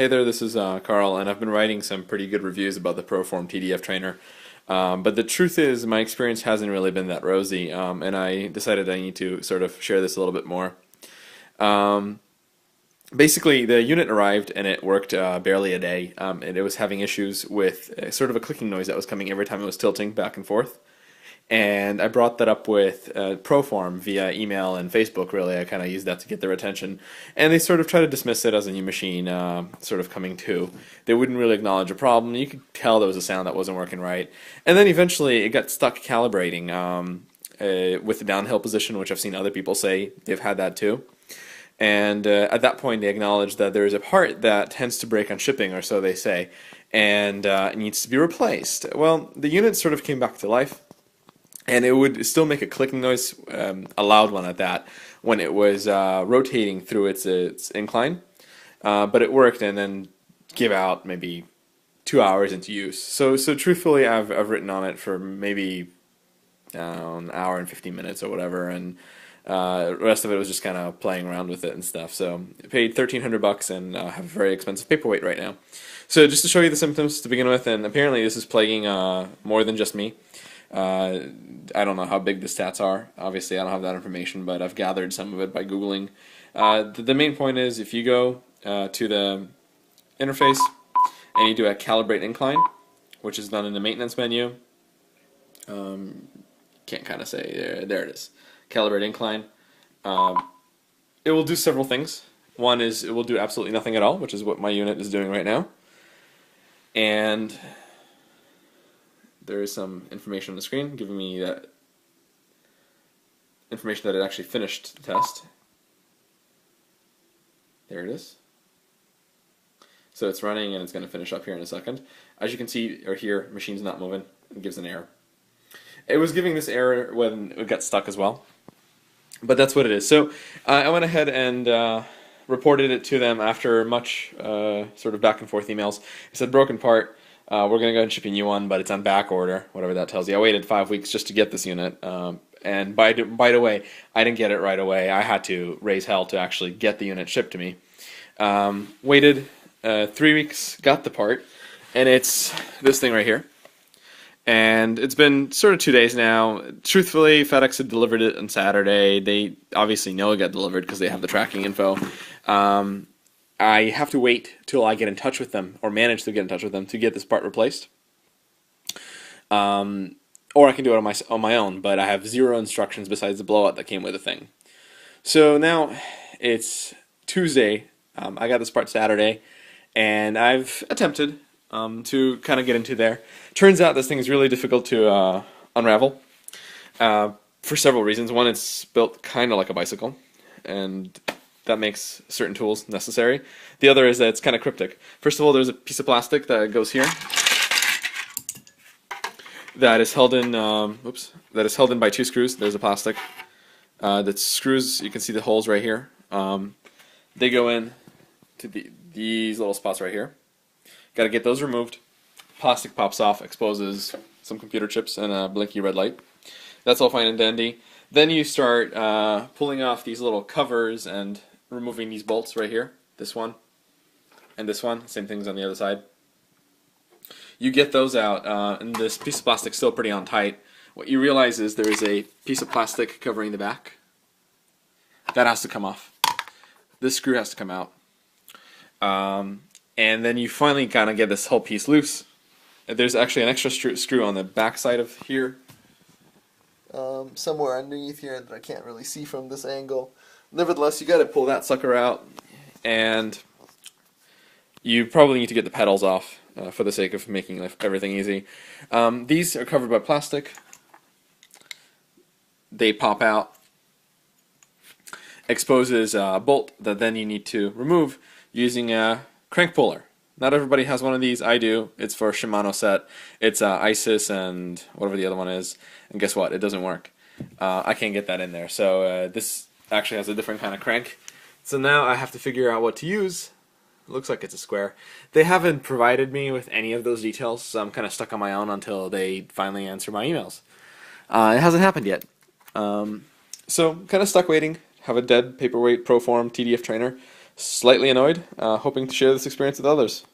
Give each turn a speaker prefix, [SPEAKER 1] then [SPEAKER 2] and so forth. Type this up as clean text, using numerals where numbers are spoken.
[SPEAKER 1] Hey there, this is Carl, and I've been writing some pretty good reviews about the Proform TDF trainer. But the truth is, my experience hasn't really been that rosy, and I decided I need to sort of share this a little bit more. Um, Basically, the unit arrived and it worked barely a day, and it was having issues with sort of a clicking noise that was coming every time it was tilting back and forth. And I brought that up with Proform via email and Facebook, really. I kind of used that to get their attention. And they sort of try to dismiss it as a new machine sort of coming to. They wouldn't really acknowledge a problem. You could tell there was a sound that wasn't working right. And then eventually it got stuck calibrating with the downhill position, which I've seen other people say they've had that too. And at that point, they acknowledged that there is a part that tends to break on shipping, or so they say, and it needs to be replaced. Well, the unit sort of came back to life. And it would still make a clicking noise, a loud one at that, when it was rotating through its incline. But it worked and then gave out maybe 2 hours into use. So truthfully, I've written on it for maybe an hour and 15 minutes or whatever, and the rest of it was just kind of playing around with it and stuff. So I paid $1,300 and have a very expensive paperweight right now. So just to show you the symptoms to begin with, and apparently this is plaguing more than just me. I don't know how big the stats are. Obviously, I don't have that information, but I've gathered some of it by Googling. The main point is if you go to the interface and you do a calibrate incline, which is done in the maintenance menu, can't kind of say, there it is, calibrate incline. It will do several things. One is it will do absolutely nothing at all, which is what my unit is doing right now. And there is some information on the screen giving me that information that it actually finished the test. There it is. So it's running and it's going to finish up here in a second. As you can see or hear, machine's not moving. It gives an error. It was giving this error when it got stuck as well. But that's what it is. So I went ahead and reported it to them after much sort of back and forth emails. It said broken part. We're going to go ahead and ship you a new one, but it's on back order, whatever that tells you. I waited 5 weeks just to get this unit, and by the way, I didn't get it right away. I had to raise hell to actually get the unit shipped to me. Waited 3 weeks, got the part, and it's this thing right here. And it's been sort of 2 days now. Truthfully, FedEx had delivered it on Saturday. They obviously know it got delivered because they have the tracking info. I have to wait till I get in touch with them, or manage to get in touch with them, to get this part replaced. Or I can do it on my own, but I have zero instructions besides the blowout that came with the thing. So now it's Tuesday. I got this part Saturday, and I've attempted to kind of get into there. Turns out this thing is really difficult to unravel for several reasons. One, it's built kind of like a bicycle, and that makes certain tools necessary. The other is that it's kind of cryptic. First of all, there's a piece of plastic that goes here that is held in that is held in by two screws. There's a plastic that screws. You can see the holes right here. They go in to these little spots right here. Got to get those removed. Plastic pops off, exposes some computer chips and a blinky red light. That's all fine and dandy. Then you start pulling off these little covers and removing these bolts right here. This one and this one. Same things on the other side. You get those out, and this piece of plastic is still pretty on tight. What you realize is there is a piece of plastic covering the back. That has to come off. This screw has to come out. And then you finally kind of get this whole piece loose. There's actually an extra screw on the back side of here. Somewhere underneath here that I can't really see from this angle. Nevertheless, you got to pull that sucker out, and you probably need to get the pedals off for the sake of making everything easy. These are covered by plastic. They pop out. Exposes a bolt that then you need to remove using a crank puller. Not everybody has one of these. I do. It's for a Shimano set. It's ISIS and whatever the other one is. And guess what? It doesn't work. I can't get that in there. So this actually has a different kind of crank. So now I have to figure out what to use. It looks like it's a square. They haven't provided me with any of those details, so I'm kind of stuck on my own until they finally answer my emails. It hasn't happened yet. So kind of stuck waiting. Have a dead paperweight Proform TDF trainer. slightly annoyed, hoping to share this experience with others.